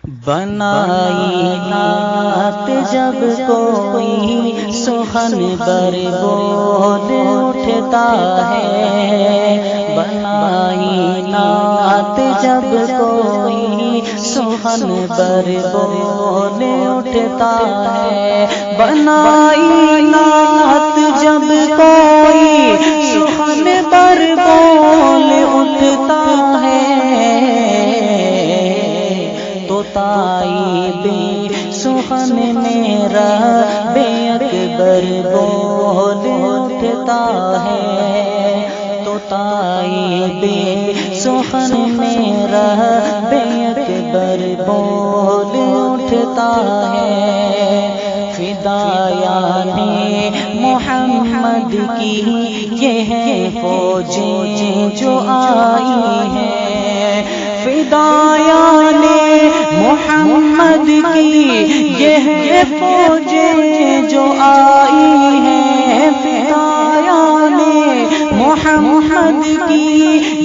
بنائی نعت جب کوئی سخن بر بول اٹھتا ہے، بنائی نعت جب کوئی سخن بر بول اٹھتا ہے، بنائی نعت جب کوئی سخن بر بول اٹھتا ہے، تو تائب سخن میرا بے اکبر بول اٹھتا ہے، تو تائب سخن میرا بے اکبر بول اٹھتا ہے، فدایان محمد کی یہ ہے فوجیں جو آئی ہیں، فدایان محمد کی یہ ہے فوجیں جو آئی ہیں، فدایان محمد کی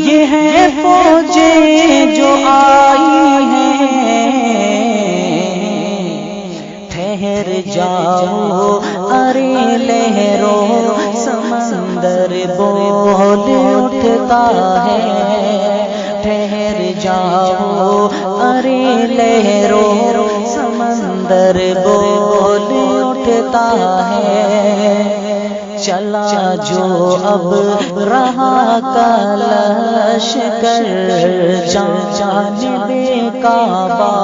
یہ ہے فوجیں جو آئی ہیں، ٹھہر جاؤ ارے لہروں سمندر بول اٹھتا ہے، ٹھہر جاؤ ارے لہروں سمندر بول اٹھتا ہے، چلا جو اب رہا کا لشکر جانب کعبہ،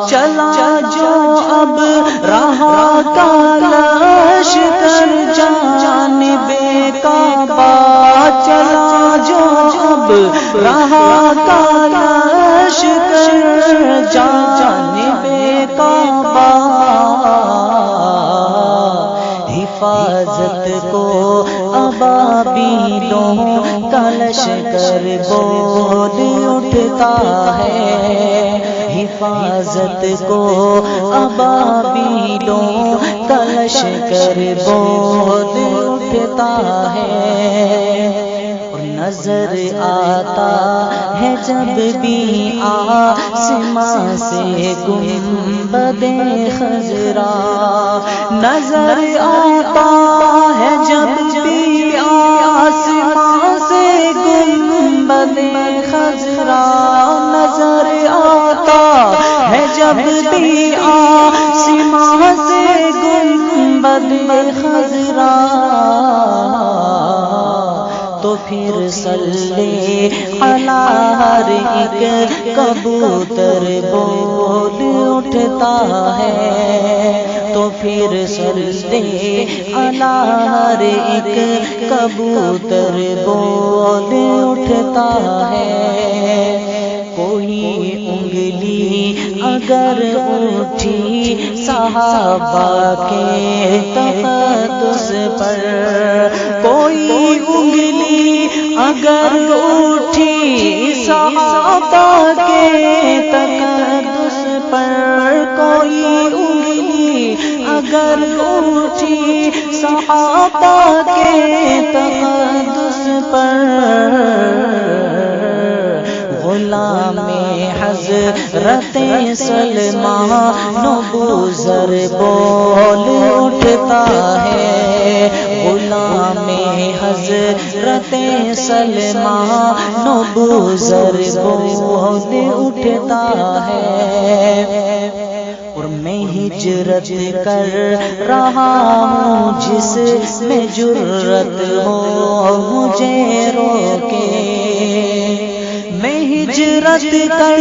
چلا جو اب رہا کا لشکر جانب کعبہ، چلا جو اب رہا کا لشکر جانب کعبہ، حفاظت کو ابابیلوں کا لشکر بول اٹھتا ہے، حفاظت کو ابابیلوں کا لشکر بول اٹھتا ہے، نظر آتا ہے جب بھی آسمان سے گنبد خضرا، نظر آتا ہے جب بھی آسمان سے گنبد خضرا، نظر آتا ہے جب بھی آسمان سے گنبد خضرا، تو پھر صلی علی ہر ایک کبوتر بول اٹھتا ہے، تو پھر صلی علی ہر ایک کبوتر بول اٹھتا ہے، کوئی انگلی اگر اٹھی صحابہ کے تقدس پر، کوئی انگلی اگر اٹھی صحابہ کے تقدس پر، کوئی انگلی اگر اٹھی صحابہ کے تقدس پر، غلام حضرت سلمان بوذر بول اٹھتا ہے، غلام حضرت سلمان بوذر بول اٹھتا ہے، اور میں ہجرت کر رہا ہوں جس میں جرت ہو مجھے روکے، میں ہجرت کر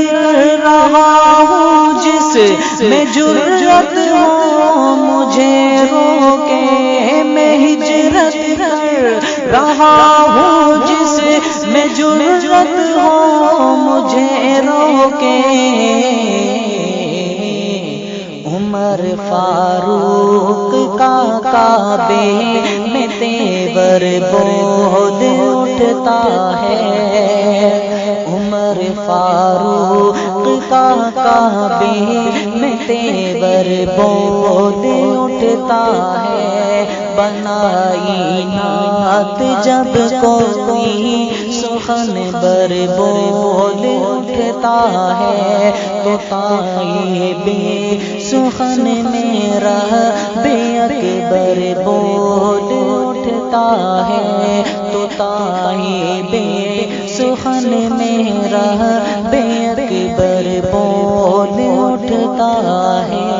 رہا ہوں جس میں جرت ہو مجھے روکے، میں ہجرت کر رہا ہوں جس میں جرت ہو مجھے روکے، عمر فاروق کا کعبے میں تیور بول اٹھتا ہے، عمر فاروق کا کعبے میں تیور بول اٹھتا ہے، بنائی نعت جب کوئی سخن بر بول اٹھتا ہے تو طائب سخن میں رہب اکبر بول اٹھتا ہے تو طائب سخن میں رہب اکبر بول اٹھتا ہے۔